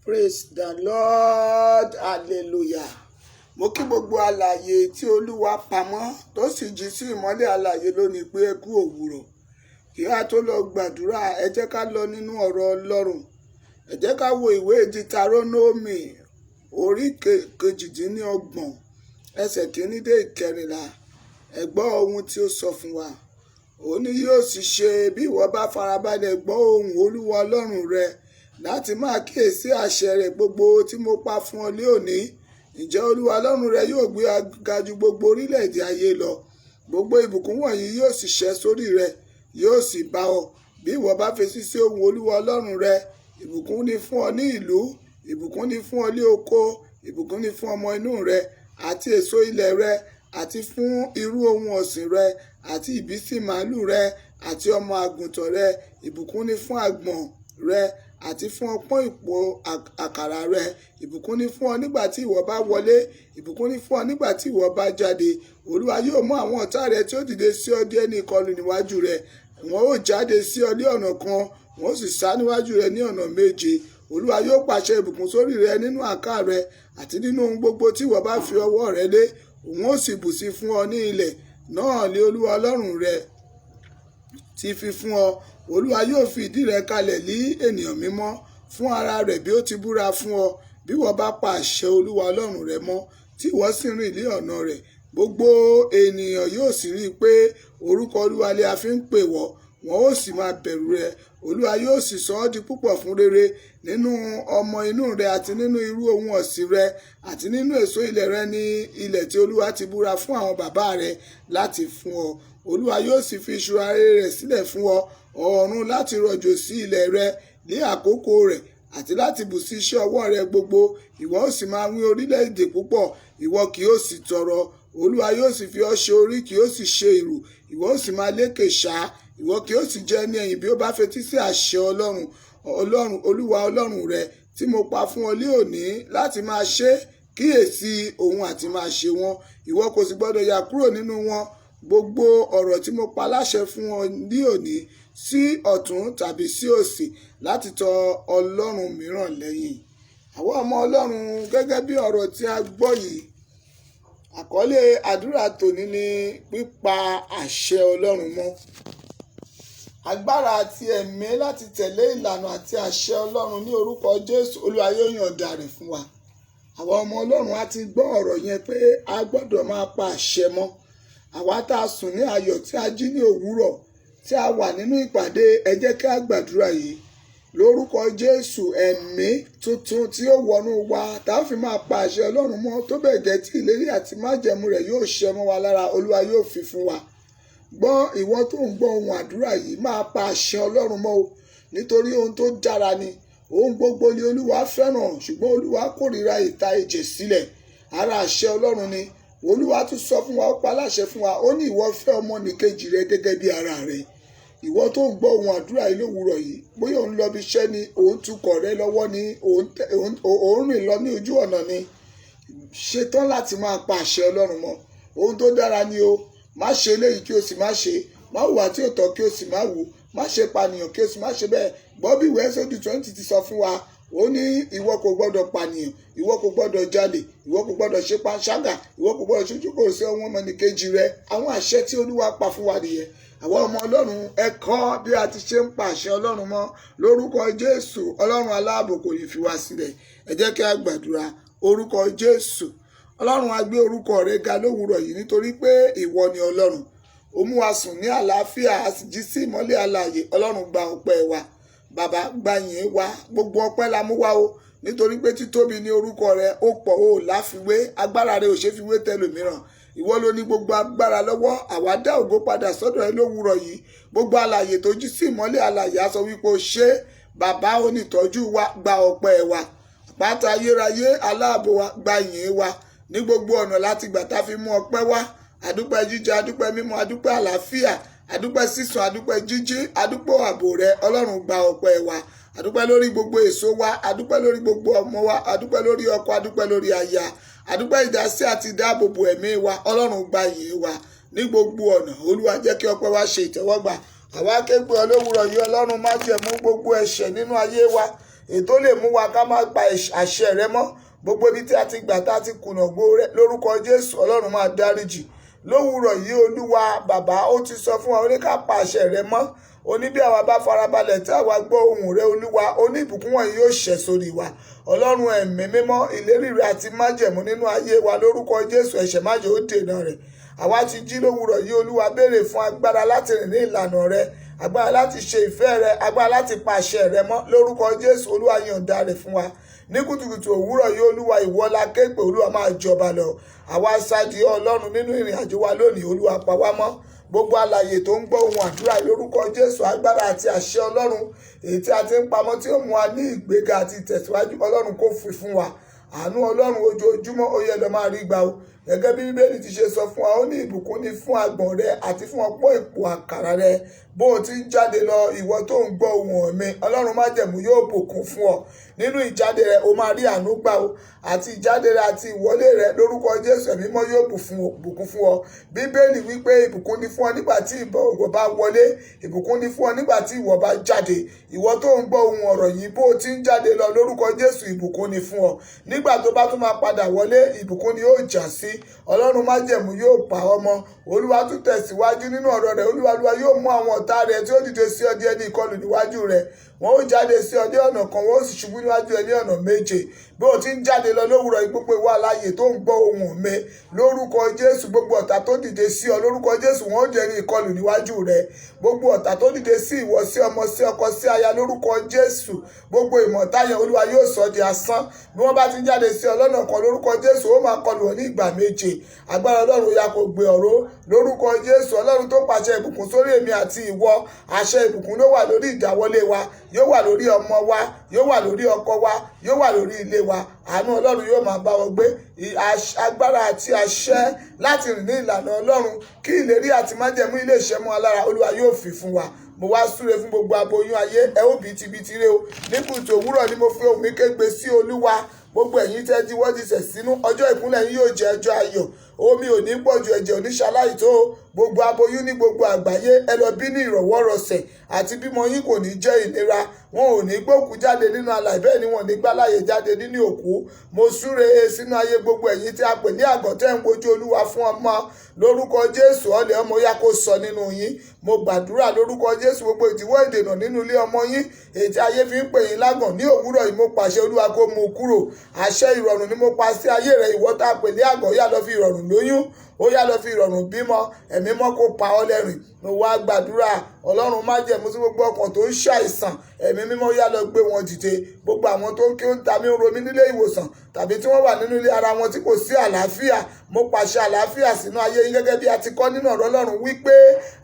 Praise the Lord, hallelujah. Mo kí gbogbo alààyè tí Olúwa pamọ́ tó sì jí sí ìmọ́lẹ̀ alààyè lónìí pé ẹ kú òwúrọ̀. Kí a tó lọ gbàdúrà, ẹ jẹ́ ká lọ nínú ọ̀rọ̀ Ọlọ́run. Ẹ jẹ́ ká wo ìwé Dítarónómì orí kejìdínlọ́gbọ̀n ẹsẹ̀ kìíní dé ìkẹrìnlá. Ẹ gbọ́ ohun tí ó sọ fún wa. Ó ní yóò sì ṣe bí ìwọ bá farabalẹ̀ gbọ́ ohùn Olúwa Ọlọ́run rẹ láti máa kíyèsí àṣẹ rẹ̀ gbogbo tí mo pa fún ọ ní òní. Ǹjẹ́ Olúwa Ọlọ́run rẹ yóò gbé ga ju gbogbo orílẹ̀-èdè ayé lọ. Gbogbo ìbùkún wọ̀nyí yóò sì ṣẹ́ sórí rẹ, yóò sì bá ọ. Bí ìwọ bá fetí sí ohùn Olúwa Ọlọ́run rẹ, ìbùkún ni fún ọ ní ìlú, ìbùkún ni fún ọ ní oko, ìbùkún ni fún ọmọ inú rẹ, àti èso ilẹ̀ rẹ, àti fún irú ohun ọ̀sìn rẹ, àti ìbísí màálù rẹ, àti ọmọ àgùntàn rẹ, ìbùkún ni fún àgbọ̀n rẹ, àti fún ọpọ́n ìpò àkàrà rẹ. Ìbùkún ni fún ọ nígbà tí ìwọ bá wọlé, ìbùkún ni fún ọ nígbà tí ìwọ bá jáde. Olúwa yóò mú àwọn ọ̀tá rẹ tí ó dìde sí ọ dé ní ìkọlù níwájú rẹ. Wọn ó jáde sí ọ ní ọ̀nà kan, wọn ó sì sá níwájú rẹ ní ọ̀nà méje. Olúwa yóò pàṣẹ ìbùkún sórí rẹ nínú àká rẹ àti nínú ohun gbogbo tí ìwọ bá fi ọwọ́ rẹ lé. Òun ó sì bùsí fún ọ ní ilẹ̀ náà lé Olúwa Ọlọ́run rẹ ti fi fún ọ. Olúwa yóò fi ìdí rẹ kalẹ̀ lí ènìyàn mímọ́ fún ara rẹ̀ bí ó ti búra fún ọ. Bí ìwọ bá pa àṣẹ Olúwa Ọlọ́run rẹ mọ́, tí ìwọ sì rìn ní ọ̀nà rẹ̀, gbogbo ènìyàn yóò sì rí i pé orúkọ Olúwa lé a fi ń pè wọ́, wọn ó sì máa bẹ̀rù rẹ. Olúwa yóò sì sọ ọ́ di púpọ̀ fún rere nínú ọmọ inú rẹ àti nínú irú ohun ọ̀sìn rẹ àti nínú èso ilẹ̀ rẹ ní ilẹ̀ tí Olúwa ti búra fún àwọn bàbá rẹ láti fún ọ. Olúwa yóò sì fi ìṣúra rere rẹ̀ sílẹ̀ fún ọ, ọ̀run láti rọ̀jò sí ilẹ̀ rẹ ní àkókò rẹ̀ àti láti bù sí iṣẹ́ ọwọ́ rẹ gbogbo. Ìwọ ó sì máa wín orílẹ̀-èdè púpọ̀, ìwọ kì yóò sì tọrọ. Olúwa yóò sì fi ọ́ ṣe orí, kì yóò sì ṣe ìrù. Ìwọ ó sì máa lékè ṣá, ìwọ kì yóò sì jẹ́ ní ẹ̀yìn bí ó bá fetí sí àṣẹ Olúwa Ọlọ́run rẹ tí mo pa fún ọ ní òní láti máa ṣe. Kíyèsí òun àti máa ṣe wọn. Ìwọ kò sì gbọdọ̀ yà kúrò nínú wọn. Gbogbo ọ̀rọ̀ tí mo pa láṣẹ fún ọ ní òní sí ọ̀tún tàbí sí òsì láti tọ ọlọ́run mìíràn lẹ́yìn. Àwọn ọmọ Ọlọ́run, gẹ́gẹ́ bí ọ̀rọ̀ tí a gbọ́ yìí, àkọlé àdúrà tòní ni pípa àṣẹ Ọlọ́run mọ́. Agbára àti ẹ̀mí láti tẹ̀lé ìlànà àti àṣẹ Ọlọ́run ní orúkọ Jésù. Olúwa yóò yọ̀ǹda rẹ̀ fún wa. Àwọn ọmọ Ọlọ́run á ti gbọ́ ọ̀rọ̀ yẹn pé a gbọ́dọ̀ máa pa àṣẹ mọ́. Àwa tá a sùn ní ayọ̀ tí a jí ní òwúrọ̀ tí a wà nínú ìpàdé, ẹ jẹ́ kí a gbàdúrà yìí. Lórúkọ Jésù, ẹ̀mí tuntun tí ó wọnú wa tá a fi máa pa àṣẹ Ọlọ́run mọ́ tó bẹ́ẹ̀ gẹ́ tí ìlérí àti májẹ̀mú rẹ̀ yóò ṣẹ mọ́ wa lára. Olúwa yóò fi fún wa. Gbọ́ ìwọ tó ń gbọ́ ohun àdúrà yìí, máa pa àṣẹ Ọlọ́run mọ́ o, nítorí ohun tó dára ni. Ohun gbogbo ni Olúwa fẹ́ràn, ṣùgbọ́n Olúwa kórìíra ìta ẹ̀jẹ̀ sílẹ̀. Ara àṣẹ Ọlọ́run ni. Olúwa tún sọ fún wa, ó pa láṣẹ fún wa, ó ní ìwọ fẹ́ ọmọnìkejì rẹ gẹ́gẹ́ bí ara rẹ. Ìwọ tó ń gbọ́ ohun àdúrà yìí lówùúrọ̀ yìí, bóyá òun lọ bí iṣẹ́ ni, òun tukọ̀ rẹ lọ́wọ́ ni, òun rìn lọ ní ojú ọ̀nà ni, ṣetán láti máa pa àṣẹ Ọlọ́run mọ́. Ohun tó dára ni o. Má ṣe eléyìí kí o sì má ṣe. Má hùwà tí ò tọ́ kí o sì má hù. Má ṣe pànìyàn kí o sì má ṣe bẹ́ẹ̀. Gbọ́ bí ìwé Ẹ́sódù 20 ti sọ fún wa. Ó ní ìwọ kò gbọdọ̀ pànìyàn, ìwọ kò gbọdọ̀ jalè, ìwọ kò gbọdọ̀ ṣe panṣágà, ìwọ kò gbọdọ̀ ṣojú kò sí ọmọ ọmọnìkejì rẹ. Àwọn àṣẹ tí Olúwa pa fún wa nìyẹn. Àwọn ọmọ Ọlọ́run, ẹ kọ́ bí a ti ṣe ń pa àṣẹ Ọlọ́run mọ́. Lórúkọ Jésù, Ọlọ́run aláàbò kò ní fi wá sílẹ̀. Ẹ jẹ́ kí a gbàdúrà. Orúkọ Jésù, Ọlọ́run, a gbé orúkọ rẹ ga lówùúrọ̀ yìí nítorí pé ìwọ ni Ọlọ́run. Ó mú wa sùn ní àlàáfíà, a sì jí sí ìmọ́lẹ̀ alààyè. Ọlọ́run, gba ọpẹ́ wa. Bàbá, gba yìn wa. Gbogbo ọpẹ́ la mú wá o, nítorí pé títóbi ní orúkọ rẹ, ó pọ̀ ó láfiwé. Agbára rẹ ò ṣe fi wé tẹlòmíràn. Ìwọ ló ní gbogbo agbára lọ́wọ́. Àwa dá ògo padà sọ́dọ̀ ẹ lówùúrọ̀ yìí. Gbogbo alààyè tó jí sí ìmọ́lẹ̀ alààyè á sọ wípé o ṣé. Bàbá onítọ́jú wa, gba ọpẹ́ wa. Àpáta ayérayé, aláàbò wa, gba yìn wa. Ní gbogbo ọ̀nà láti gbà tá fi mú ọpẹ́ wá. Àdúpẹ́ jíjẹ, àdúpẹ́ mímu, àdúpẹ́ àlàáfíà, àdúpẹ́ sísun, àdúpẹ́ jíjí, àdúpẹ́ ààbò rẹ. Ọlọ́run, gba ọpẹ́ wa. Àdúpẹ́ lórí gbogbo èso wa, àdúpẹ́ lórí gbogbo ọmọ wa, àdúpẹ́ lórí ọkọ, àdúpẹ́ lórí aya, àdúpẹ́ ìdásí àti ìdáàbòbò ẹ̀mí wa. Ọlọ́run, gba yìn wa ní gbogbo ọ̀nà. Olúwa, jẹ́ kí ọpẹ́ wa ṣe ìtẹ́wọ́gbà. Àwa ké pè ọ́ lówùúrọ̀ yìí, Ọlọ́run, má jẹ̀mú gbogbo ẹ̀ṣẹ̀ nínú ayé wa. ètò lè mú wa ká má pa àṣẹ rẹ mọ́. Gbogbo ibi tí a ti gbà tá a ti kùnà ògo rẹ lórúkọ Jésù Ọlọ́run máa dáríjì. Lówùúrọ̀ yìí Olúwa bàbá ó ti sọ fún wa ó ní ká pa àṣẹ rẹ mọ́. Ó ní bí àwa bá farabalẹ̀ tí àwa gbọ́ ohùn rẹ Olúwa, ó ní ìbùkún wọ̀nyí yóò ṣẹ̀ sórí wa. Ọlọ́run ẹ̀mí mímọ́, ìlérí rẹ àti májẹ̀mú nínú ayé wa lórúkọ Jésù, ẹ̀ṣẹ̀ má jẹ́ ó dènà rẹ̀. Àwa ti jí lówùúrọ̀ yìí Olúwa, béèrè fún agbára láti rìn ní ìlànà rẹ, agbára láti ṣe ìfẹ́ rẹ, agbára láti pa àṣẹ rẹ mọ́ lórúkọ Jésù. Olúwa yọ̀ǹda rẹ̀ fún wa ní kùtùkùtù òwúrọ̀ yìí Olúwa, ìwọ la ké pè, Olúwa máa jọba lọ. Àwa sáàdì Ọlọ́run nínú ìrìn àjò wa lónìí, Olúwa pa wá mọ́. Gbogbo alààyè tó ń gbọ́ ohun àdúrà lórúkọ Jésù, agbára àti àṣẹ Ọlọ́run èyí tí a ti ń pamọ́ tí ó mú wa ní ìgbéga àti ìtẹ̀síwájú, Ọlọ́run kó fi fún wa. Àánú Ọlọ́run ojoojúmọ́ ó yẹ lọ máa rí gbà o. Gẹ́gẹ́ bí Bíbélì ti ṣe sọ fún wa, ó ní ìbùkún ni fún agbọ̀n rẹ àti fún ọ̀pọ̀ èpò àkàrà rẹ. Bó o ti ń jáde lọ, ìwọ tó ń gbọ́ ohùn mi, Ọlọ́run májẹ̀mú yóò bùkún fún ọ. Nínú ìjáde rẹ o máa rí àánú gbà o, àti ìjáde rẹ àti ìwọlé rẹ lórúkọ Jésù, ẹ̀mí mímọ́ yóò bùkún fún ọ. Bíbélì wípé ìbùkún ni fún ọ nígbà tí ìwọ bá wọlé, ìbùkún ni fún ọ nígbà tí ìwọ bá jáde. Ìwọ tó ń gbọ́ ohùn ọ̀rọ̀ yìí, bó o ti ń jáde lọ lórúkọ Jésù, ìbùkún ni fún ọ. Nígbà tó bá tún máa padà wọlé, ìbùkún ni yóò já sí. Ọlọ́run májẹ̀mú yóò pa ọmọ. Olúwa tún tẹ̀síwájú nínú ọ̀rọ̀ rẹ̀. Olúwa yóò mú àwọn ọ̀tá rẹ̀ tí ó dìde sí ọ di ẹni ìkọlù níwájú rẹ̀. Wọn ó jáde sí ọ ní ọ̀nà kan, wọn ó sì ṣubú níwájú ẹ ní ọ̀nà méje. Bí o ti ń jáde lọ lówùúrọ̀ gbogbo ìwà alààyè tó ń gbọ́ ohùn mi lórúkọ Jésù, gbogbo ọ̀tá tó dìde sí ọ lórúkọ Jésù, wọn ó di ẹni ìkọlù níwájú rẹ. Gbogbo ọ̀tá tó dìde sí ìwọ, sí ọmọ, sí ọkọ, sí aya lórúkọ Jésù, gbogbo ìmọ̀ta yẹn Olúwa yóò sọ di asán. Bí wọ́n bá ti ń jáde sí ọ lọ́nà kan lórúkọ Jésù, ó máa kọlù wọn ní ìgbà méje. Agbára Ọlọ́run ya kó gbé ọ̀rọ̀ lórúkọ Jésù. Ọlọ́run tó pàṣẹ ìbùkún sórí èmi àti ìwọ, àṣẹ ìbùkún ló wà lórí ìdáwọlé wa, yóò wà lórí ọmọ wa, yóò wà lórí ọkọ wa, yóò wà lórí ilé wa. Àánú Ọlọ́run yóò máa bá wọn gbé. Agbára àti àṣẹ láti rìn ní ìlànà Ọlọ́run, kí ìlérí àti májẹ̀mú ilé ìṣẹ́ mọ́ alára, Olúwa yóò fi fún wa. Mo wá súre fún gbogbo aboyún ayé, ẹ ó bìtìbìtì rẹ o. Ní kùtù òwúrọ̀ ni mo fi ohùn mi kégbe sí Olúwa. Gbogbo ẹ̀yin tẹ́ jí wọ́n ti sẹ̀ sínú, ọjọ́ ìkúnlẹ̀ yín yóò jẹ́ ọjọ́ ayọ̀. Omi ò ní pọ̀jù, ẹ̀jẹ̀ ò ní ṣaláì tó. Gbogbo aboyún ní gbogbo àgbáyé, ẹ lọ bí ní ìrọ̀wọ́rọsẹ̀, àti bímọ yín kò ní jẹ́ ìnira. Wọn ò ní gbókú jáde nínú alààyè, bẹ́ẹ̀ ni wọn ò ní gbáláyè jáde nínú òkú. Mo súre sínú ayé gbogbo ẹ̀yin tí a pè ní àgàn tẹ́ ń wojú Olúwa fún ọmọ lórúkọ Jésù. Ọlẹ̀ ọmọ yá kó sọ nínú yín. Mo gbàdúrà lórúkọ Jésù, gbogbo ìdíwọ́ ìdènà nínú ilé ọmọ yín èyí tí ayé fi ń pè yín lágàn ní òwúrọ̀ yìí, mo pàṣẹ Olúwa kó mú kúrò. Àṣẹ ìrọ̀rùn ni mo pa sí ayé rẹ. Ìwọ tá a pè ní àgàn, yá lọ fi ìrọ̀rùn lóyún, ó yá lọ fi ìrọ̀rùn bímọ. Ẹ̀mí mọ́ kó pa ọ́ lẹ́rìn. Mo wá gbàdúrà Ọlọ́run májẹ̀mú sí gbogbo ọkàn tó ń ṣàìsàn, ẹ̀mí mímọ́ yá lọ gbé wọn dìde. Gbogbo àwọn tó ń kí ó ń ta mí ń ro mí nílé ìwòsàn, tàbí tí wọ́n wà nínú ilé ara wọn tí kò sí àlàáfíà, mo pàṣẹ àlàáfíà sínú ayé yín, gẹ́gẹ́ bí a ti kọ́ nínú ọ̀rọ̀ Ọlọ́run wípé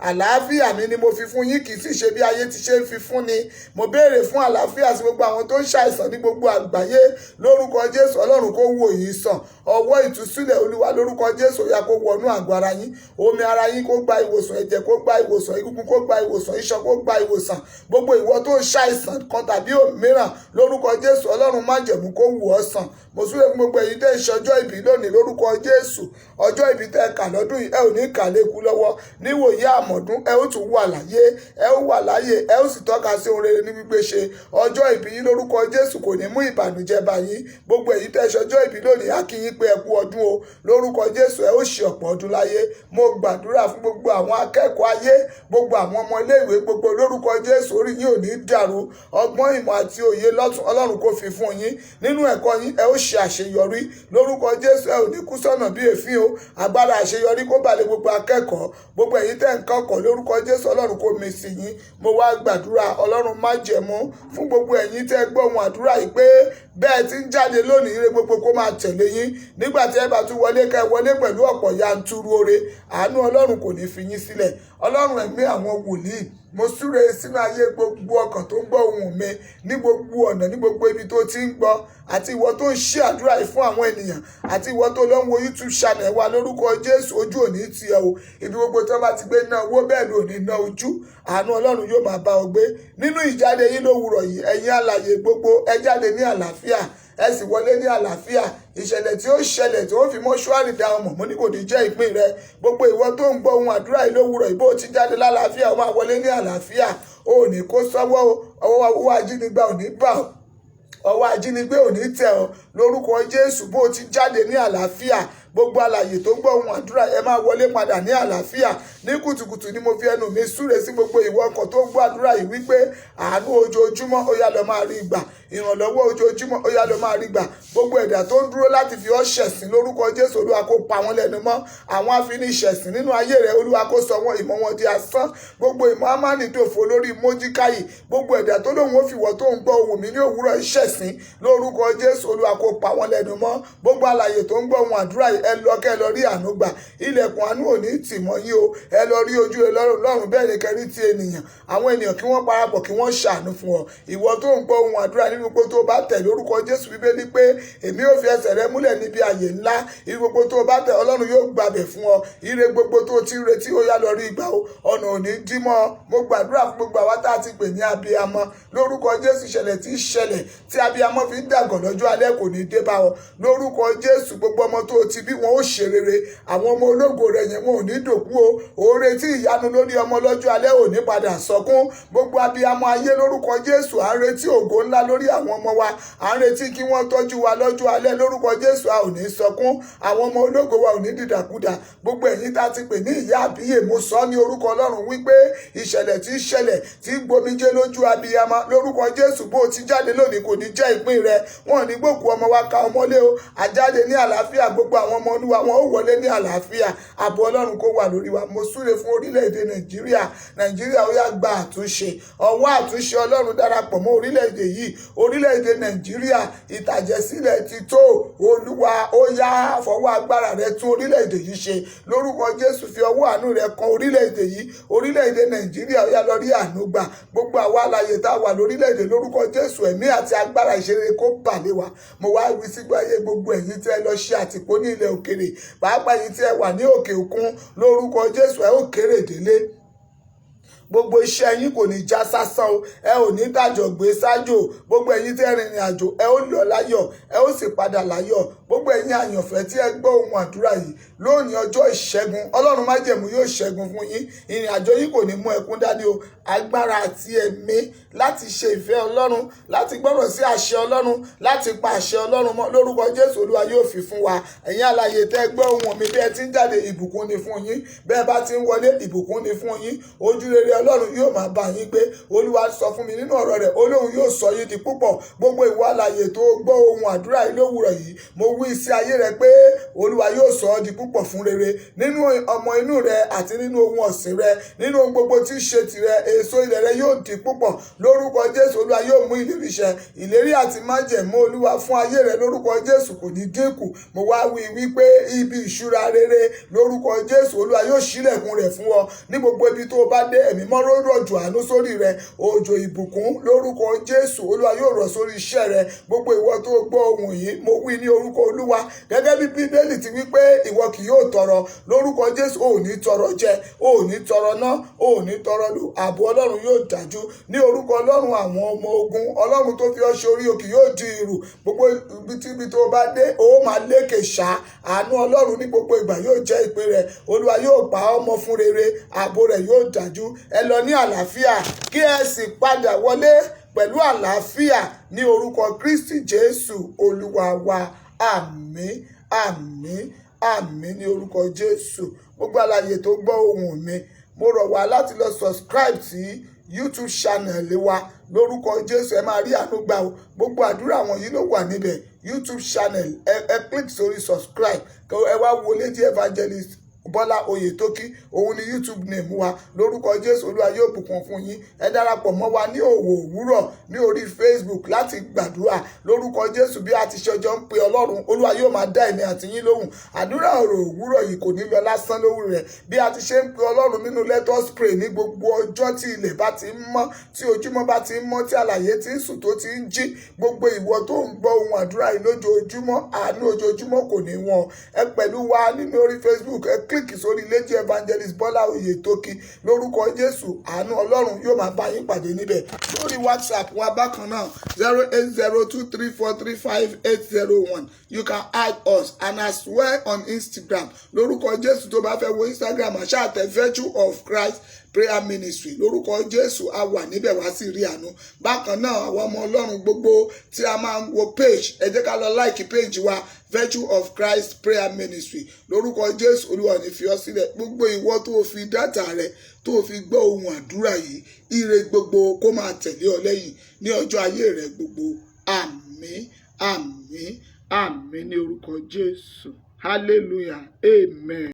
àlàáfíà mi ni mo fi fún yín, kì í sì ṣe bí ayé ti ṣe ń fi fún ni. Mo béèrè fún àlàáfíà sí gbogbo àwọn tó ń ṣàìsàn ní gbogbo àgbáyé lórúkọ Jésù. Ọlọ́run kó wò yín sàn. Ọwọ́ ìtúsílẹ̀ Olúwa lórúkọ Jésù yá kó wọnú àgọ́ ara yín. Omi ara yín kó gba ìwòsàn, ẹ̀jẹ̀ kó gba ìwòsàn, egungun kó gba ìwòsàn, iṣan kó gba ìwòsàn. Gbogbo ìwọ tó ń ṣàìsàn kan tàbí òmíràn lórúkọ Jésù, Ọlọ́run májẹ̀mú kó wò ọ́ sàn. Mo súre fún gbogbo ẹ̀yin tẹ́ ń ṣọjọ́ ìbí lónìí lórúkọ Jésù. Ọjọ́ ìbí tẹ́ kà lọ́dún yìí, ẹ ò ní kà lékú lọ́wọ́. Níwòyí àmọ̀dún, ẹ ó tún wà láyé, ẹ ó wà láyé, ẹ ó sì tọ́ka sí ohun rere ní gbígbé ṣe. Ọjọ́ ìbí yín lórúkọ Jésù kò ní mú ìbànújẹ́ bá yín. Gbogbo ẹ̀yin tẹ́ ṣọjọ́ ìbí lónìí, a kí yín pé ẹ kú ọdún o. Lórúkọ Jésù, ẹ ó ṣe ọ̀pọ̀ ọdún láyé. Mo gbàdúrà fún gbogbo àwọn akẹ́kọ̀ọ́ ayé, gbogbo àwọn ọmọ iléèwé gbogbo lórúkọ Jésù, orí yín ò ní dàrú. Ọgbọ́n, ìmọ̀ àti òye lọ́tún Ọlọ́run kó fi fún yín. Nínú ẹ̀kọ́ yín, ẹ ó ṣe àṣeyọrí. Lórúkọ Jésù, ẹ ò ní kú sọ́nà bí èéfín o. Agbára àṣeyọrí kó bà lé gbogbo akẹ́kọ̀ọ́. Gbogbo ẹ̀yin tẹ́ ń kọ́kọ́ lórúkọ Jésù, Ọlọ́run kó mi sí yín. Mo wá gbàdúrà Ọlọ́run májẹ̀mú fún gbogbo ẹ̀yin tẹ́ gbọ́ ohùn àdúrà yìí pé bẹ́ẹ̀ tí ń jáde lónìí, ire gbogbo kó máa tẹ̀lé yín. Nígbà tí ẹ bá tún wọlé, ká ẹ wọlé pẹ̀lú ọ̀pọ̀ yanturu oore. Àánú Ọlọ́run kò ní fi yín sílẹ̀. Ọlọ́run ẹ̀mí àwọn wòlíì, mo súre sínú ayé gbogbo ọkàn tó ń gbọ́ ohùn mi ní gbogbo ọ̀nà, ní gbogbo ibi tó ti ń gbọ́, àti ìwọ tó ń ṣe àdúrà yìí fún àwọn ènìyàn, àti ìwọ tó lọ ń wo YouTube channel wa lórúkọ Jésù. Ojú òní ti ẹ o. Ibi gbogbo tí wọ́n bá ti gbé ná owó, bẹ́ẹ̀ ló ní ná ojú. Àánú Ọlọ́run yóò máa bá ọ gbé. Nínú ìjáde yín lówùúrọ̀ yìí, ẹ̀yin alààyè gbogbo, ẹ jáde ní àlàáfíà, ẹ sì wọlé ní àlàáfíà. Ìṣẹ̀lẹ̀ tí ó ṣẹlẹ̀ tí ó fi mọ́ṣúárì dá ọmọ mọ́ ní kò ní jẹ́ ìpín rẹ. Gbogbo ìwọ tó ń gbọ́ ohun àdúrà yìí lówùúrọ̀ yìí, bó ti jáde lálàáfíà, ó máa wọlé ní àlàáfíà. O ò ní kó sọ́wọ́ o, ọwọ́ ajínigbà ò ní bà ọ́. ọwọ́ ajínigbé ò ní tẹ̀ ọ́ lórúkọ Jésù. Bó o ti jáde ní àlàáfíà, gbogbo alààyè tó gbọ́ ohùn àdúrà ẹ máa wọlé padà ní àlàáfíà. Ní kùtùkùtù ni mo fi ẹnu mi súre sí gbogbo ìwọ ọkàn tó gbọ́ àdúrà yìí wípé àánú ojoojúmọ́ ó yá lọ máa rí gbà, ìrànlọ́wọ́ ojoojúmọ́ ó yá lọ máa rí gbà. Gbogbo ẹ̀dá tó ń dúró láti fi ọ́ ṣẹ̀sín lórúkọ Jésù, Olúwa kó pa wọ́n lẹ́nu mọ́. Àwọn afiniṣẹ̀sín nínú ayé rẹ̀, Olúwa kó sọ wọ́n ìmọ̀ wọn di asán. Gbogbo ìmọ̀ Ámánì dòfo lórí Mójíkáyì. Gbogbo ẹ̀dá tó lóun ó fi wọ́ tó ń gbọ́ ohùn mi ní òwúrọ̀ ìṣẹ̀sín lórúkọ Jésù, Olúwa kó pa wọ́n lẹ́nu mọ́. Gbogbo alààyè tó ń gbọ́ ohùn àdúrà yìí, ẹ lọ kẹ́ lọ rí àánú gbà. Ilẹ̀kùn àánú ò ní tì mọ́ yín o. Ẹ lọ rí ojú Ọlọ́run, bẹ́ẹ̀ ni kẹ́rí ti ènìyàn. Àwọn ènìyàn kí wọ́n parapọ̀ kí wọ́n ṣàánú fún ọ. Ìwọ tó ń gbọ́ ohùn àdúrà nínú gbogbo tó bá tẹ̀ lórúkọ Jésù, Bíbélì pé èmi ò fi ẹsẹ̀ rẹ múlẹ̀ níbi àyè ńlá. Ire gbogbo tó bá tẹ̀ Ọlọ́run yóò gbàbẹ̀ fún ọ. Ire gbogbo tó ti retí ó yá lọ rí ìgbà o. Ọ̀nà ò ní dí mọ́. Mo gbàdúrà fún gbogbo àwa tá a ti pè ní abiyamọ lórúkọ Jésù. Ìṣẹ̀lẹ̀ tí ìṣẹ̀lẹ̀ tí abiyamọ fi ń dàgọ̀ lọ́jọ́ alẹ́ kò ní dé bá ọ lórúkọ Jésù. Gbogbo ọmọ tó ti bí wọn ó ṣe rere. Àwọn ọmọ ológo rẹ yẹn wọn ò ní dòkú o. Ó retí ìyanu lórí ọmọ lọ́jọ́ alẹ́ ò ní padà sọkún. Gbogbo abiyamọ ayé lórúkọ Jésù à ń retí ògo ńlá lórí àwọn ọmọ wa. À ń retí kí wọ́n tọ́jú wa lọ́jọ́ alẹ́ lórúkọ Jésù. A ò ní sọkún. Àwọn ọmọ ológo wa ò ní dìdàkudà. Gbogbo ẹ̀yin tá a ti pè ní ìyá àbíyè, mo sọ ní orúkọ Ọlọ́run wípé ìṣẹ̀lẹ̀ tí ìṣẹ̀lẹ̀ tí gbomijé lójú abiyamọ lórúkọ Jésù. Bó o ti jáde lónìí kò ní jẹ́ ìpín rẹ. Wọn ò ní gbòkú ọmọ wa ká ọmọlé o. Àjáde ní àlàáfíà. Gbogbo àwọn ọmọ Olúwa wọn ó wọlé ní àlàáfíà. Ààbò Ọlọ́run kó wà lórí wa. Mo súre fún orílẹ̀-èdè Nàìjíríà. Nàìjíríà ó yá gba àtúnṣe. Ọwọ́ àtúnṣe Ọlọ́run darapọ̀ mọ́ orílẹ̀-èdè yìí. Orílẹ̀-èdè Nàìjíríà ìtàjẹ̀sílẹ̀ ti tó. Olúwa ó yá fọwọ́ agbára rẹ tún orílẹ̀-èdè yìí ṣe lórúkọ Jésù. Fi ọwọ́ àánú rẹ kan orílẹ̀-èdè yìí. Orílẹ̀-èdè Nàìjíríà ó yá lọ rí àánú gbà. Gbogbo àwa alààyè tá a wà lórílẹ̀-èdè lórúkọ Jésù, ẹ̀mí àti agbára ìṣeré kó bà lé wa. Mo wá wí sígbà ayé gbogbo ẹ̀yin tí ẹ lọ ṣe àtìpó ní ilẹ̀ òkèrè, pàápàá ẹ̀yin tí ẹ wà ní òkè òkun lórúkọ Jésù, ẹ ó kéré délé. Gbogbo iṣẹ́ yín kò ní já sásán o. Ẹ ò ní dàjọ̀ gbé sájò. Gbogbo ẹ̀yin tí ẹ rìnrìn àjò, ẹ ó lọ láyọ̀, ẹ ó sì padà láyọ̀. Gbogbo ẹ̀yin àyànfẹ́ tí ẹ gbọ́ ohùn àdúrà yìí lónìí ọjọ́ ìṣẹ́gun, Ọlọ́run májẹ̀mú yóò ṣẹ́gun fún yín. Ìrìn àjò yín kò ní mú ẹkún dání o. Agbára àti ẹ̀mí láti ṣe ìfẹ́ Ọlọ́run, láti gbọ́rọ̀ sí àṣẹ Ọlọ́run, láti pa àṣẹ Ọlọ́run mọ́ lórúkọ Jésù, Olúwa yóò fi fún wa. Ẹ̀yin alààyè tẹ́ gbọ́ ohùn mi bí ẹ ti ń jáde, ìbùkún ni fún yín. Bẹ́ẹ̀ bá ti ń wọlé, ìbùkún ni fún yín. Ojú rere Ọlọ́run yóò máa bá yín gbé. Olúwa sọ fún mi nínú ọ̀rọ̀ rẹ̀, Olóhun yóò sọ yín di púpọ̀. Gbogbo ìwọ alààyè tó gbọ́ ohùn àdúrà yìí lówùrọ̀ yìí, mo wí sí ayé rẹ pé Olúwa yóò sọ ọ́ di púpọ̀ fún rere nínú ọmọ inú rẹ àti nínú ohun ọ̀sìn rẹ, nínú ohun gbogbo tí í ṣe tìrẹ. Èso ilẹ̀ rẹ yóò di púpọ̀ lórúkọ Jésù. Olúwa yóò mú ìlérí ṣẹ. Ìlérí àti májẹ̀mú Olúwa fún ayé rẹ lórúkọ Jésù kò ní dínkù. Mo wá wí wípé ibi ìṣúra rere lórúkọ Jésù, Olúwa yóò ṣílẹ̀kùn rẹ̀ fún ọ ní gbogbo ibi tó bá dé. Ẹ̀mí mọ́ rọ̀jò àánú sórí rẹ, òjò ìbùkún lórúkọ Jésù. Olúwa yóò rọ̀ sórí iṣẹ́ rẹ. Gbogbo ìwọ tó gbọ́ ohùn yìí, mo wí ní orúkọ Olúwa gẹ́gẹ́ bí Bíbélì ti wí pé ìwọ kì yóò tọrọ lórúkọ Jésù. O ò ní tọrọ jẹ, o ò ní tọrọ ná, o ò ní tọrọ lù. Ààbò Ọlọ́run yóò dájú ní orúkọ Ọlọ́run àwọn ọmọ ogun. Ọlọ́run tó fi ọ́ ṣe orí òkè yóò di ìrù. Gbogbo ibi tó bá dé, o máa lékè ṣá. Àánú Ọlọ́run ní gbogbo ìgbà yóò jẹ́ ìpín rẹ. Olúwa yóò pa ọmọ fún rere. Ààbò rẹ̀ yóò dájú. Ẹ lọ ní àlàáfíà kí ẹ sì padà wọlé pẹ̀lú àlàáfíà ní orúkọ Kristi Jésù Olúwa wa. Àmín, àmín, àmín ní orúkọ Jésù. Gbogbo alààyè tó gbọ́ ohùn mi, mo rọ̀ wá láti lọ subscribe sí YouTube channel wa lórúkọ Jésù. Ẹ máa rí àánú gbà o. Gbogbo àdúrà wọ̀nyí ló wà níbẹ̀. YouTube channel, ẹ click sórí subscribe. Ẹ wá wo Lady Evangelist Bọ́lá Oyètókí, òun ni YouTube name wa lórúkọ Jésù. Olúwa yóò bùkún fún yín. Ẹ darapọ̀ mọ́ wa ní òwò òwúrọ̀ ní orí Facebook láti gbàdúrà lórúkọ Jésù. Bí a ti ṣe ọjọ́ ń pe Ọlọ́run, Olúwa yóò máa dá èmi àti yín lóhùn. Àdúrà ọ̀rọ̀ òwúrọ̀ yìí kò ní lọ lásán lórí rẹ̀. Bí a ti ṣe ń pe Ọlọ́run nínú Let Us Pray ní gbogbo ọjọ́ tí ilẹ̀ bá ti ń mọ́, tí ojúmọ́ bá ti ń mọ́, tí alààyè ti ń sùn tó ti ń jí, gbogbo ìwọ tó ń gbọ́ ohun àdúrà yìí lójoojúmọ́, àánú ojoojúmọ́ kò ní wọn. Ẹ pẹ̀lú wa nínú orí Facebook, ẹ kílíkì sórí Lady Evangelist Bọ́lá Oyètókí lórúkọ Jésù. Àánú Ọlọ́run yóò máa bá yín pàdé níbẹ̀. Lórí WhatsApp wa bákan náà 08023435801. You can add us, and as well on Instagram lórúkọ Jésù. Tó bá fẹ́ wo Instagram, àṣà àtẹ Virtue of Christ prayer ministry lórúkọ Jésù a wà níbẹ̀ wá sí rí àánú. Bákan náà àwọn ọmọ Ọlọ́run gbogbo tí a máa ń wo page ẹ jẹ́ ká lọ like page wa Virtue of Christ prayer ministry lórúkọ Jésù Olúwa ò ní fi ọ́ sílẹ̀. Gbogbo ìwọ tó fi dátà rẹ tó fi gbọ́ ohun àdúrà yìí ire gbogbo kó máa tẹ̀lé ọ lẹ́yìn ní ọjọ́ ayé rẹ gbogbo. Àmín àmín àmín ní orúkọ Jésù. Hallelujah. Amen.